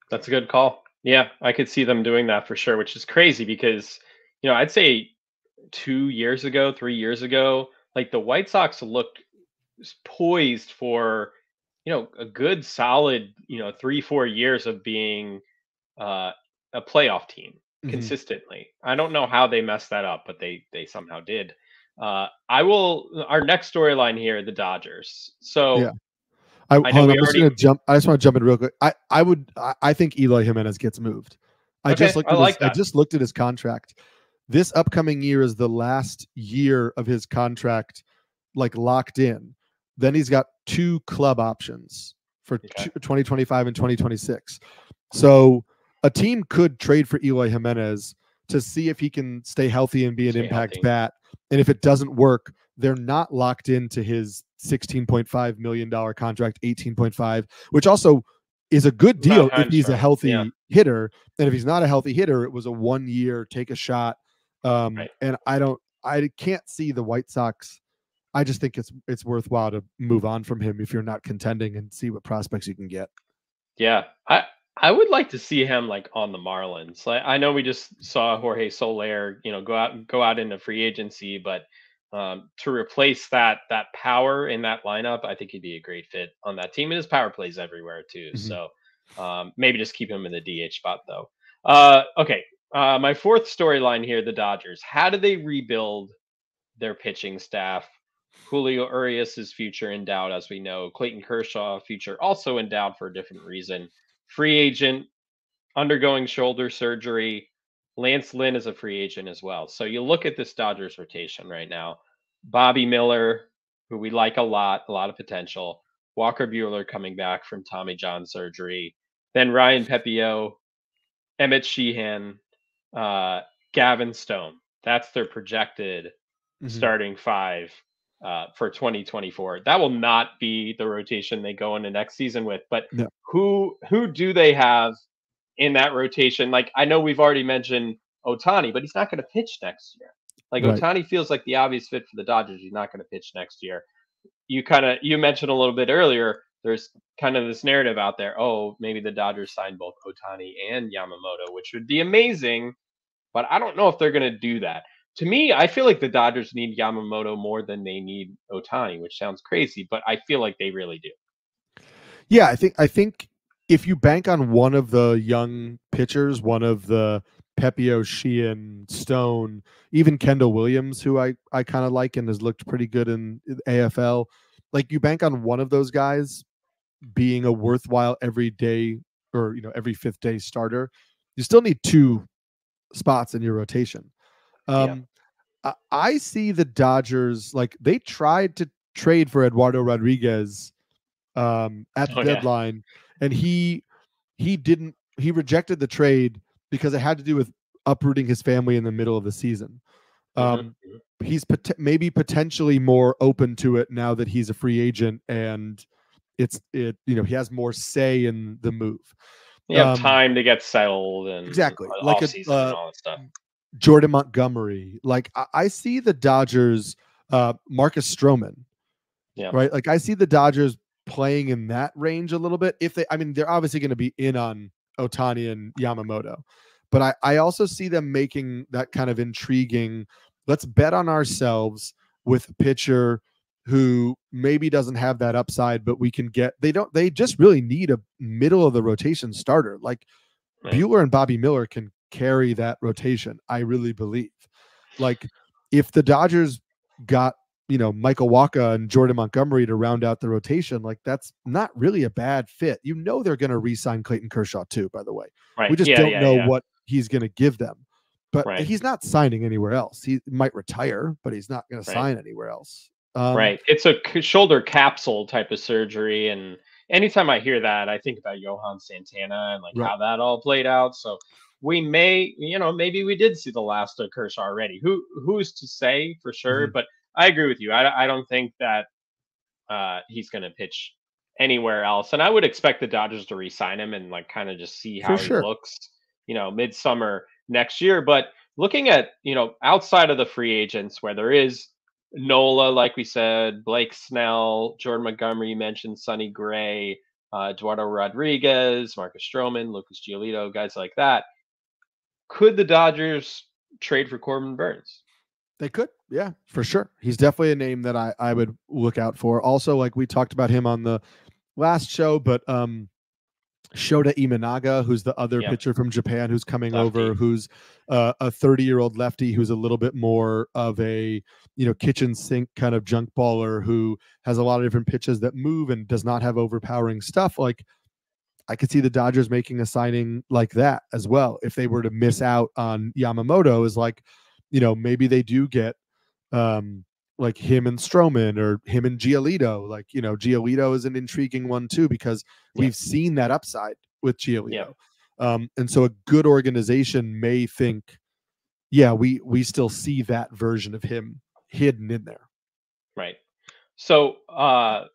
A: That's a good call. Yeah, I could see them doing that for sure, which is crazy because, I'd say 2 years ago, 3 years ago, like the White Sox looked poised for, a good solid, 3-4 years of being a playoff team consistently. I don't know how they messed that up, but they somehow did. Our next storyline here, the Dodgers. So
B: yeah. I just want to jump in real quick. I think Eloy Jimenez gets moved. I just looked at his contract. This upcoming year is the last year of his contract, like locked in. Then he's got 2 club options for 2025 and 2026. So a team could trade for Eloy Jimenez to see if he can stay healthy and be an impact bat. And if it doesn't work, they're not locked into his $16.5 million contract, 18.5, which also is a good deal if he's a healthy hitter. And if he's not a healthy hitter, it was a 1 year, take a shot. And I can't see the White Sox. I just think it's worthwhile to move on from him if you're not contending and see what prospects you can get.
A: Yeah. I would like to see him like on the Marlins. Like I know we just saw Jorge Soler, go out into free agency, but to replace that power in that lineup, I think he'd be a great fit on that team. And his power plays everywhere too. So maybe just keep him in the DH spot though. Okay. My fourth storyline here, the Dodgers. How do they rebuild their pitching staff? Julio Urias' future in doubt, as we know. Clayton Kershaw, future also in doubt for a different reason. Free agent, undergoing shoulder surgery. Lance Lynn is a free agent as well. So you look at this Dodgers rotation right now. Bobby Miller, who we like a lot of potential. Walker Buehler coming back from Tommy John surgery. Then Ryan Pepiot, Emmett Sheehan, Gavin Stone. That's their projected starting 5 for 2024. That will not be the rotation they go into next season with. But who do they have in that rotation? Like I know we've already mentioned Ohtani, but he's not going to pitch next year. Like Ohtani feels like the obvious fit for the Dodgers. He's not going to pitch next year. You mentioned a little bit earlier. There's kind of this narrative out there. Oh, maybe the Dodgers signed both Ohtani and Yamamoto, which would be amazing. But I don't know if they're going to do that. To me, I feel like the Dodgers need Yamamoto more than they need Ohtani, which sounds crazy, but I feel like they really do.
B: Yeah, I think if you bank on one of the young pitchers, one of the Pepiot, Sheehan, Stone, even Kendall Williams, who I kind of like and has looked pretty good in AFL, like you bank on one of those guys being a worthwhile every day or every 5th day starter, you still need 2 spots in your rotation. I see the Dodgers, like they tried to trade for Eduardo Rodriguez at the deadline, and he rejected the trade because it had to do with uprooting his family in the middle of the season. He's maybe potentially more open to it now that he's a free agent and he has more say in the move.
A: You have time to get settled and
B: exactly
A: like and all that stuff.
B: Jordan Montgomery. Like I see the Dodgers, Marcus Stroman. Yeah. Right. Like I see the Dodgers playing in that range a little bit. They're obviously going to be in on Ohtani and Yamamoto, but I also see them making that kind of intriguing. Let's bet on ourselves with a pitcher who maybe doesn't have that upside, but we can get. They just really need a middle of the rotation starter. Like Buehler and Bobby Miller can carry that rotation. I really believe. Like if the Dodgers got Michael Wacha and Jordan Montgomery to round out the rotation, like that's not really a bad fit. They're going to re-sign Clayton Kershaw too, by the way. We just don't know what he's going to give them. But he's not signing anywhere else. He might retire, but he's not going to sign anywhere else.
A: It's a shoulder capsule type of surgery. And anytime I hear that, I think about Johan Santana and how that all played out. So we may, maybe we did see the last of Kershaw already. Who's to say for sure? But I agree with you. I don't think that he's going to pitch anywhere else. And I would expect the Dodgers to re-sign him and like kind of just see
B: For
A: how he
B: sure.
A: looks, midsummer next year. But looking at, outside of the free agents where there is Nola, like we said, Blake Snell, Jordan Montgomery, you mentioned Sonny Gray, Eduardo Rodriguez, Marcus Stroman, Lucas Giolito, guys like that. Could the Dodgers trade for Corbin Burns?
B: They could, yeah, for sure. He's definitely a name that I would look out for. Also, like we talked about him on the last show, but Shota Imanaga, who's the other pitcher from Japan who's coming over, who's a 30-year-old lefty who's a little bit more of a kitchen sink kind of junk baller who has a lot of different pitches that move and does not have overpowering stuff. Like I could see the Dodgers making a signing like that as well if they were to miss out on Yamamoto. Is like, maybe they do get like him and Stroman or him and Giolito. Like, Giolito is an intriguing one too, because we've seen that upside with Giolito. And so a good organization may think, we still see that version of him hidden in there.
A: Right. So, I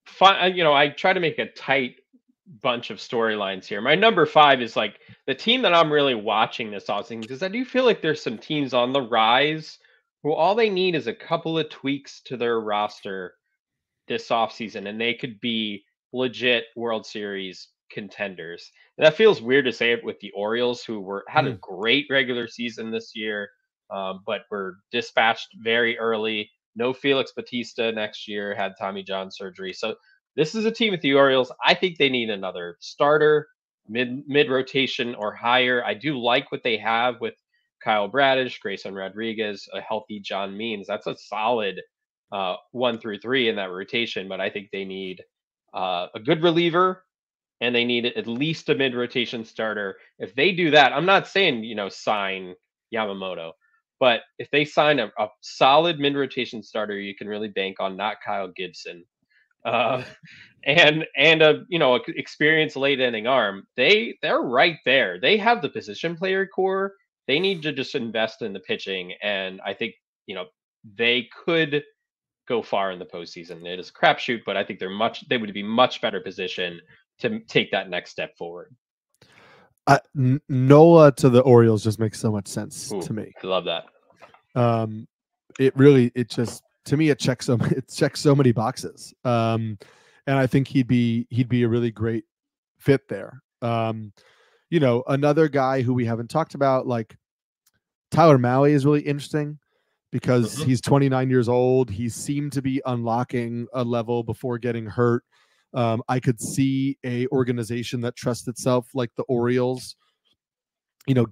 A: try to make a tight bunch of storylines here. My number 5 is like the team that I'm really watching this offseason, because I do feel like there's some teams on the rise who all they need is a couple of tweaks to their roster this offseason, and they could be legit World Series contenders. And that feels weird to say it with the Orioles, who had a great regular season this year, but were dispatched very early. No Felix Bautista next year, had Tommy John surgery. So this is a team with the Orioles. I think they need another starter, mid rotation or higher. I do like what they have with Kyle Bradish, Grayson Rodriguez, a healthy John Means. That's a solid 1 through 3 in that rotation. But I think they need a good reliever, and they need at least a mid rotation starter. If they do that, I'm not saying sign Yamamoto, but if they sign a solid mid rotation starter, you can really bank on not Kyle Gibson. And a experienced late inning arm. They're right there. They have the position player core. They need to just invest in the pitching, and I think they could go far in the postseason. It is a crapshoot, but I think they would be much better positioned to take that next step forward.
B: Nola to the Orioles just makes so much sense to me.
A: I love that.
B: To me, it checks so many boxes. And I think he'd be a really great fit there. Another guy who we haven't talked about, like Tyler Mahle, is really interesting because he's 29 years old. He seemed to be unlocking a level before getting hurt. I could see a organization that trusts itself like the Orioles,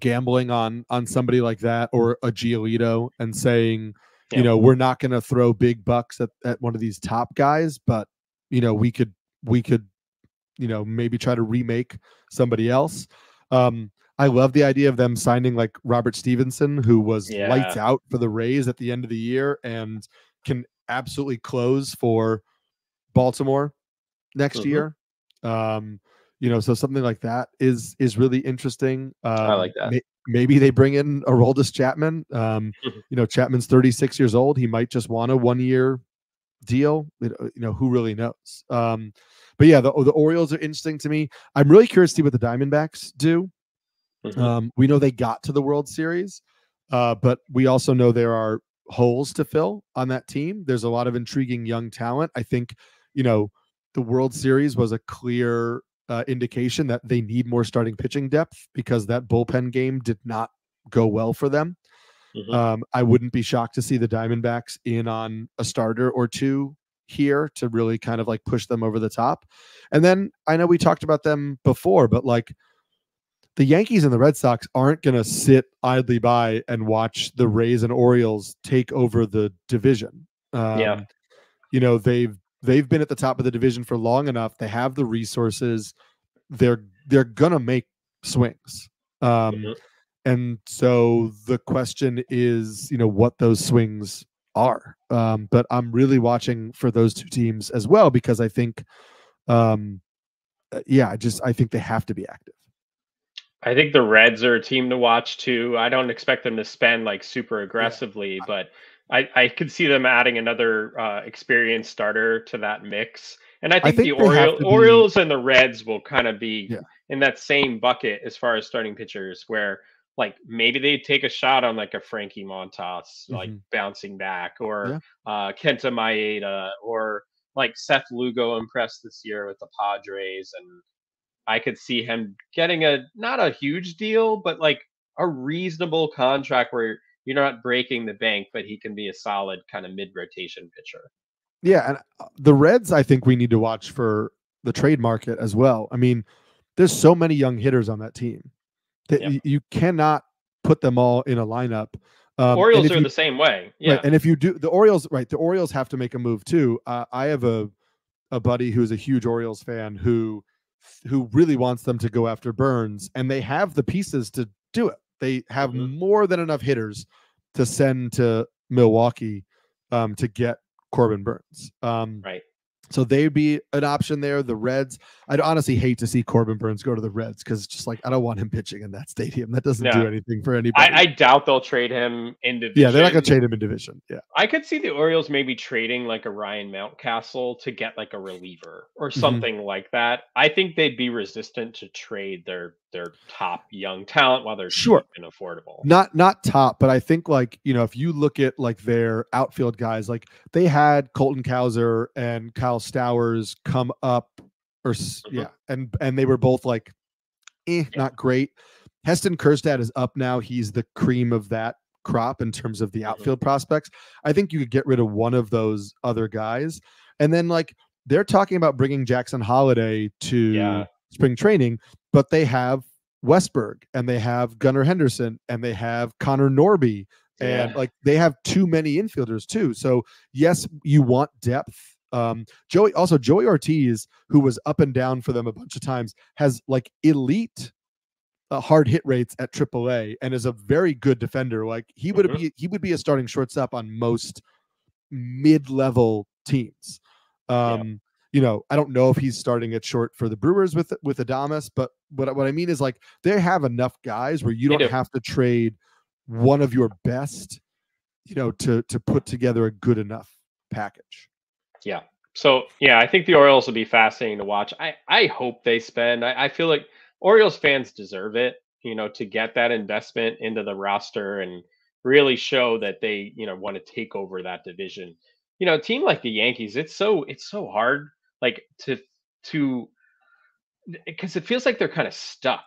B: gambling on somebody like that, or a Giolito, and saying, we're not going to throw big bucks at one of these top guys, but we could maybe try to remake somebody else. I love the idea of them signing like Robert Stevenson, who was lights out for the Rays at the end of the year and can absolutely close for Baltimore next year. So something like that is really interesting.
A: I like that.
B: Maybe they bring in Aroldis Chapman. Chapman's 36 years old. He might just want a 1-year deal. Who really knows? But yeah, the Orioles are interesting to me. I'm really curious to see what the Diamondbacks do. We know they got to the World Series, but we also know there are holes to fill on that team. There's a lot of intriguing young talent. I think, the World Series was a clear indication that they need more starting pitching depth because that bullpen game did not go well for them. I wouldn't be shocked to see the Diamondbacks in on a starter or two here to really kind of like push them over the top. And then I know we talked about them before, but like the Yankees and the Red Sox aren't going to sit idly by and watch the Rays and Orioles take over the division. They've been at the top of the division for long enough. They have the resources. They're gonna make swings. And so the question is, what those swings are. But I'm really watching for those two teams as well, because I think, I think they have to be active.
A: I think the Reds are a team to watch too. I don't expect them to spend like super aggressively, but I could see them adding another experienced starter to that mix. And I
B: I
A: think the
B: think they have to be.
A: Orioles and the Reds will kind of be
B: Yeah.
A: in that same bucket as far as starting pitchers, where like maybe they take a shot on like a Frankie Montas, like
B: Mhm.
A: bouncing back, or
B: Yeah.
A: Kenta Maeda, or like Seth Lugo impressed this year with the Padres. And I could see him getting a not a huge deal, but like a reasonable contract where you're not breaking the bank, but he can be a solid kind of mid rotation pitcher.
B: Yeah, and the Reds, I think we need to watch for the trade market as well. I mean, there's so many young hitters on that team that
A: Yep.
B: you cannot put them all in a lineup. And
A: Orioles
B: if
A: are
B: you
A: the same way.
B: right,
A: Yeah.
B: and if you do the Orioles, right, the Orioles have to make a move too. I have a buddy who's a huge Orioles fan who really wants them to go after Burns, and they have the pieces to do it. They have
A: Hmm.
B: more than enough hitters to send to Milwaukee to get Corbin Burns.
A: Right.
B: So they'd be an option there. The Reds, I'd honestly hate to see Corbin Burns go to the Reds because it's just like I don't want him pitching in that stadium. That doesn't do
A: No,
B: anything for anybody.
A: I doubt they'll trade him in
B: Yeah, they're not going to
A: division.
B: trade him in division. Yeah.
A: I could see the Orioles maybe trading like a Ryan Mountcastle to get like a reliever or
B: Mhm.
A: something like that. I think they'd be resistant to trade their top young talent while they're
B: Sure.
A: cheap and affordable.
B: Not top, but I think like, if you look at like their outfield guys, like they had Colton Cowser and Kyle Stowers come up
A: Hmm.
B: and they were both like
A: Yeah.
B: not great. Heston Kjerstad is up now. He's the cream of that crop in terms of the
A: Hmm.
B: outfield prospects. I think you could get rid of one of those other guys. And then like they're talking about bringing Jackson Holiday
A: Yeah.
B: to spring training, but they have Westberg and they have Gunnar Henderson and they have Connor Norby and
A: Yeah.
B: like they have too many infielders too. So yes, you want depth. Joey Ortiz, who was up and down for them a bunch of times, has like elite hard hit rates at AAA and is a very good defender. Like he would
A: Hmm.
B: be he would be a starting shortstop on most mid-level teams.
A: Yeah.
B: I don't know if he's starting at short for the Brewers with Adames, but what I mean is like they have enough guys where you
A: They
B: don't
A: do.
B: have to trade one of your best, to put together a good enough package.
A: Yeah. So yeah, I think the Orioles will be fascinating to watch. I hope they spend. I feel like Orioles fans deserve it, to get that investment into the roster and really show that they, want to take over that division. A team like the Yankees, it's so hard, like to because it feels like they're kind of stuck.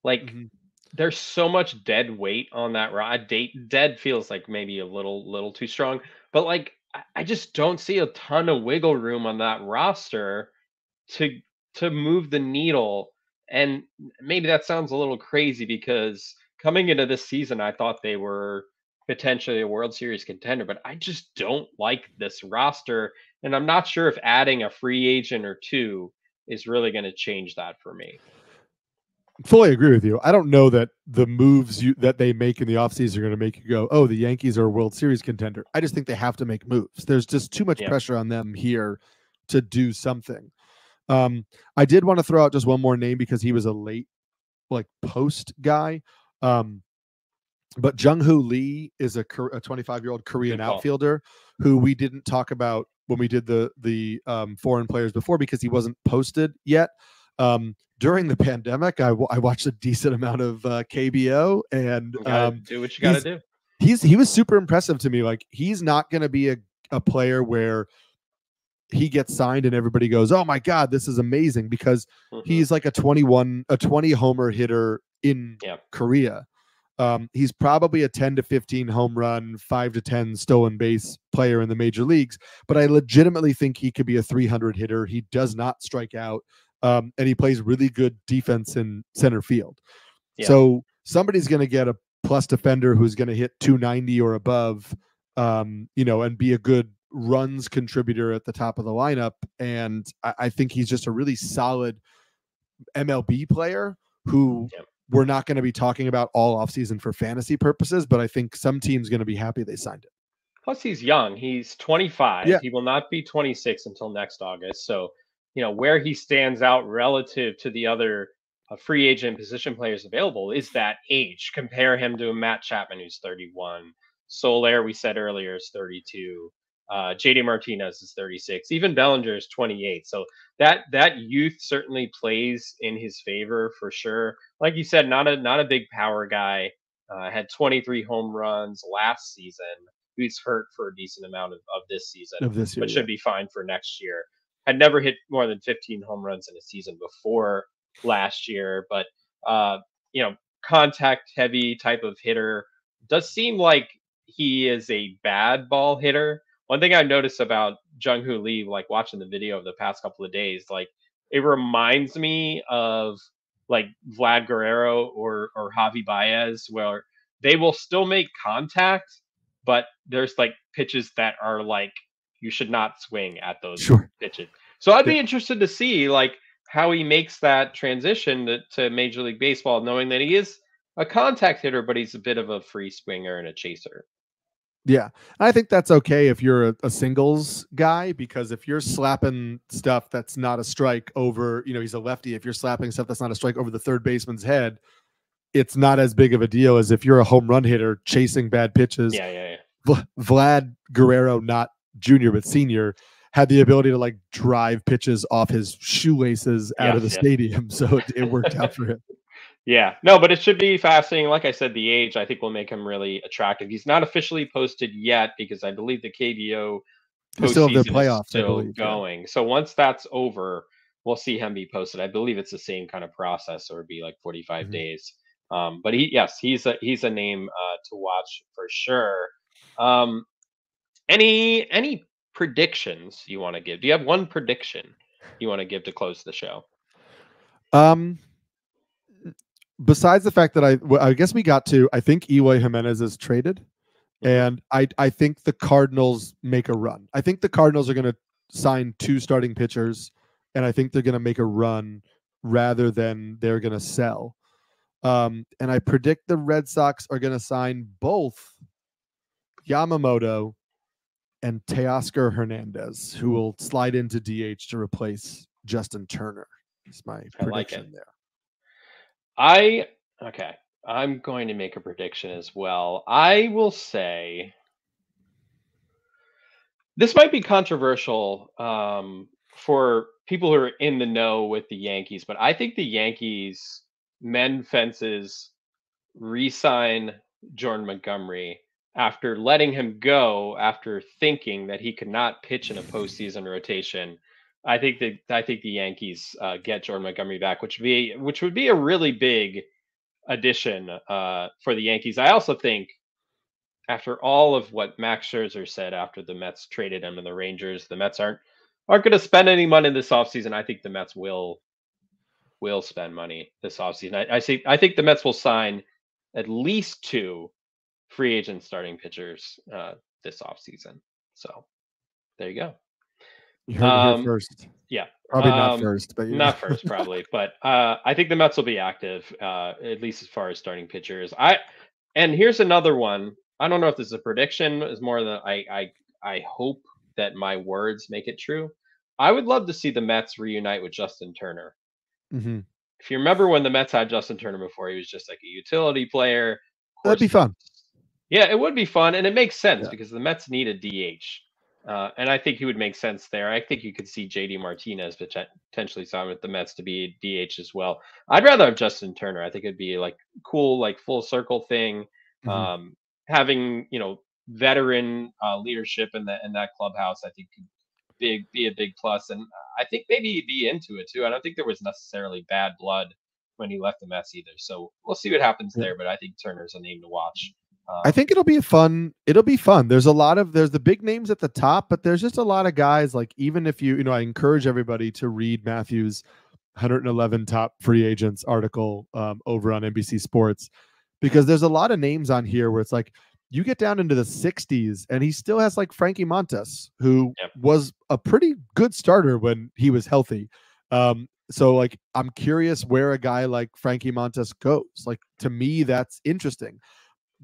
A: Like
B: Mhm.
A: there's so much dead weight on that rod. Dead feels like maybe a little too strong, but like I just don't see a ton of wiggle room on that roster to to move the needle. And maybe that sounds a little crazy because coming into this season, I thought they were potentially a World Series contender, but I just don't like this roster, and I'm not sure if adding a free agent or two is really going to change that for me.
B: Fully agree with you. I don't know that the moves that they make in the offseason are going to make you go, oh, the Yankees are a World Series contender. I just think they have to make moves. There's just too much
A: Yeah.
B: pressure on them here to do something. I did want to throw out just one more name because he was a late like post guy. But Jung-Hoo Lee is a 25-year-old Korean
A: Good call.
B: outfielder who we didn't talk about when we did the foreign players before because he wasn't posted yet. During the pandemic, I watched a decent amount of KBO, and
A: You gotta do what you gotta
B: he's
A: do.
B: he was super impressive to me. Like he's not going to be a player where he gets signed and everybody goes, "Oh my god, this is amazing," because
A: Hmm.
B: he's like a 20 homer hitter in
A: Yeah.
B: Korea. He's probably a 10 to 15 home run, 5 to 10 stolen base player in the major leagues, but I legitimately think he could be a 300 hitter. He does not strike out, and he plays really good defense in center field.
A: Yeah.
B: So somebody's going to get a plus defender who's going to hit 290 or above, and be a good runs contributor at the top of the lineup. And I think he's just a really solid MLB player who
A: Yeah.
B: we're not going to be talking about all offseason for fantasy purposes, but I think some team's going to be happy they signed it.
A: Plus, he's young. He's 25.
B: Yeah.
A: He will not be 26 until next August. So, where he stands out relative to the other free agent position players available is that age. Compare him to a Matt Chapman, who's 31. Soler, we said earlier, is 32. JD Martinez is 36. Even Bellinger is 28. So that youth certainly plays in his favor for sure. Like you said, not a big power guy. Had 23 home runs last season. He's hurt for a decent amount of this season, but should be fine for next year. Had never hit more than 15 home runs in a season before last year, but contact heavy type of hitter. Does seem like he is a bad ball hitter. One thing I noticed about Jung-Hoo Lee, like watching the video of the past couple of days, like it reminds me of like Vlad Guerrero or Javi Baez, where they will still make contact, but there's like pitches that are like you should not swing at those pitches. So I'd be interested to see like how he makes that transition to Major League Baseball, knowing that he is a contact hitter, but he's a bit of a free swinger and a chaser.
B: Yeah, I think that's okay if you're a singles guy, because if you're slapping stuff that's not a strike over, he's a lefty. If you're slapping stuff that's not a strike over the third baseman's head, it's not as big of a deal as if you're a home run hitter chasing bad pitches.
A: Yeah.
B: Vlad Guerrero, not junior, but senior, had the ability to like drive pitches off his shoelaces out of the stadium. So it worked out for him.
A: Yeah, no, but it should be fascinating. Like I said, the age I think will make him really attractive. He's not officially posted yet because I believe the KBO postseason is still going. Yeah. So once that's over, we'll see him be posted. I believe it's the same kind of process, or it'd be like 45 days. But he's a name to watch for sure. Any predictions you want to give? Do you have one prediction you want to give to close the show?
B: Besides the fact that I guess we got to, I think Eloy Jimenez is traded, and I think the Cardinals make a run. I think the Cardinals are going to sign 2 starting pitchers, and I think they're going to make a run rather than they're going to sell. And I predict the Red Sox are going to sign both Yamamoto and Teoscar Hernandez, who will slide into DH to replace Justin Turner. That's my prediction there.
A: I'm going to make a prediction as well. I will say this might be controversial for people who are in the know with the Yankees, but I think the Yankees mend fences, re-sign Jordan Montgomery after letting him go after thinking that he could not pitch in a postseason rotation. I think the Yankees get Jordan Montgomery back, which would be a really big addition for the Yankees. I also think after all of what Max Scherzer said after the Mets traded him and the Rangers, the Mets aren't going to spend any money this offseason. I think the Mets will spend money this offseason. I think the Mets will sign at least 2 free agent starting pitchers this offseason. So there you go.
B: You heard it here first.
A: Yeah.
B: Probably not first, but
A: not first, probably. But I think the Mets will be active, at least as far as starting pitchers. And here's another one. I don't know if this is a prediction. It's more than I hope that my words make it true. I would love to see the Mets reunite with Justin Turner.
B: Mm-hmm.
A: If you remember when the Mets had Justin Turner before, he was just like a utility player.
B: That'd be fun.
A: Yeah, it would be fun, and it makes sense because the Mets need a DH. And I think he would make sense there. I think you could see JD Martinez potentially sign with the Mets to be a DH as well. I'd rather have Justin Turner. I think it'd be like cool, like full circle thing. Mm-hmm. Having veteran leadership in that clubhouse, I think could be a big plus. And I think maybe he'd be into it too. I don't think there was necessarily bad blood when he left the Mets either. So we'll see what happens there. But I think Turner's a name to watch.
B: I think it'll be fun. There's the big names at the top, but there's just a lot of guys. Like, even if I encourage everybody to read Matthew's 111 top free agents article over on NBC Sports, because there's a lot of names on here where it's like you get down into the 60s and he still has like Frankie Montas, who was a pretty good starter when he was healthy. So like, I'm curious where a guy like Frankie Montas goes. Like, to me, that's interesting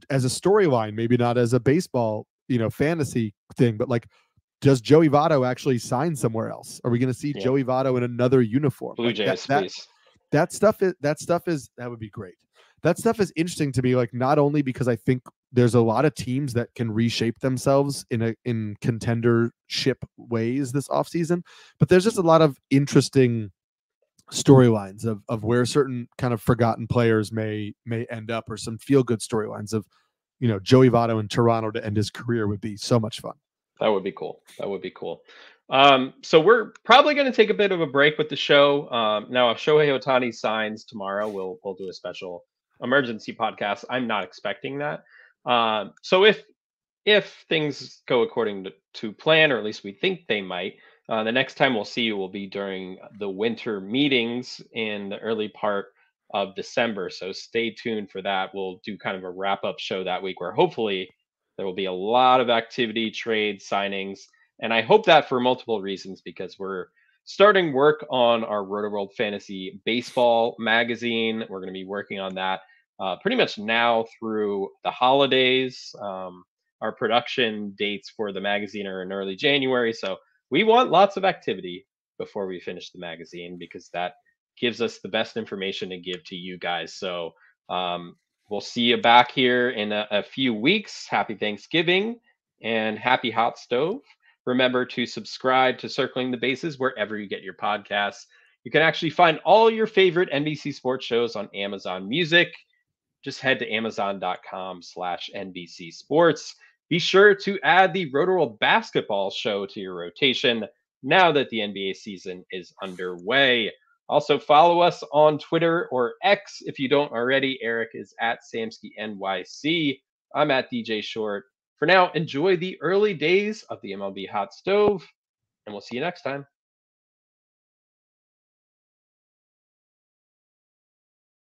B: as a storyline, maybe not as a baseball, fantasy thing, but like, does Joey Votto actually sign somewhere else? Are we going to see Joey Votto in another uniform?
A: Blue Jays, please.
B: That stuff is, that would be great. That stuff is interesting to me, like, not only because I think there's a lot of teams that can reshape themselves in contendership ways this offseason, but there's just a lot of interesting storylines of where certain kind of forgotten players may end up, or some feel good storylines of, Joey Votto in Toronto to end his career would be so much fun.
A: That would be cool. That would be cool. So we're probably going to take a bit of a break with the show. Now, if Shohei Ohtani signs tomorrow, we'll do a special emergency podcast. I'm not expecting that. So if things go according to plan, or at least we think they might, the next time we'll see you will be during the winter meetings in the early part of December. So stay tuned for that. We'll do kind of a wrap up show that week where hopefully there will be a lot of activity, trades, signings. And I hope that for multiple reasons, because we're starting work on our Roto World Fantasy Baseball magazine. We're going to be working on that pretty much now through the holidays. Our production dates for the magazine are in early January. So we want lots of activity before we finish the magazine, because that gives us the best information to give to you guys. So we'll see you back here in a few weeks. Happy Thanksgiving and happy hot stove. Remember to subscribe to Circling the Bases wherever you get your podcasts. You can actually find all your favorite NBC sports shows on Amazon Music. Just head to amazon.com/NBC Sports. Be sure to add the Roto World Basketball show to your rotation now that the NBA season is underway. Also, follow us on Twitter or X if you don't already. Eric is at SamskyNYC. I'm at DJ Short. For now, enjoy the early days of the MLB Hot Stove, and we'll see you next time.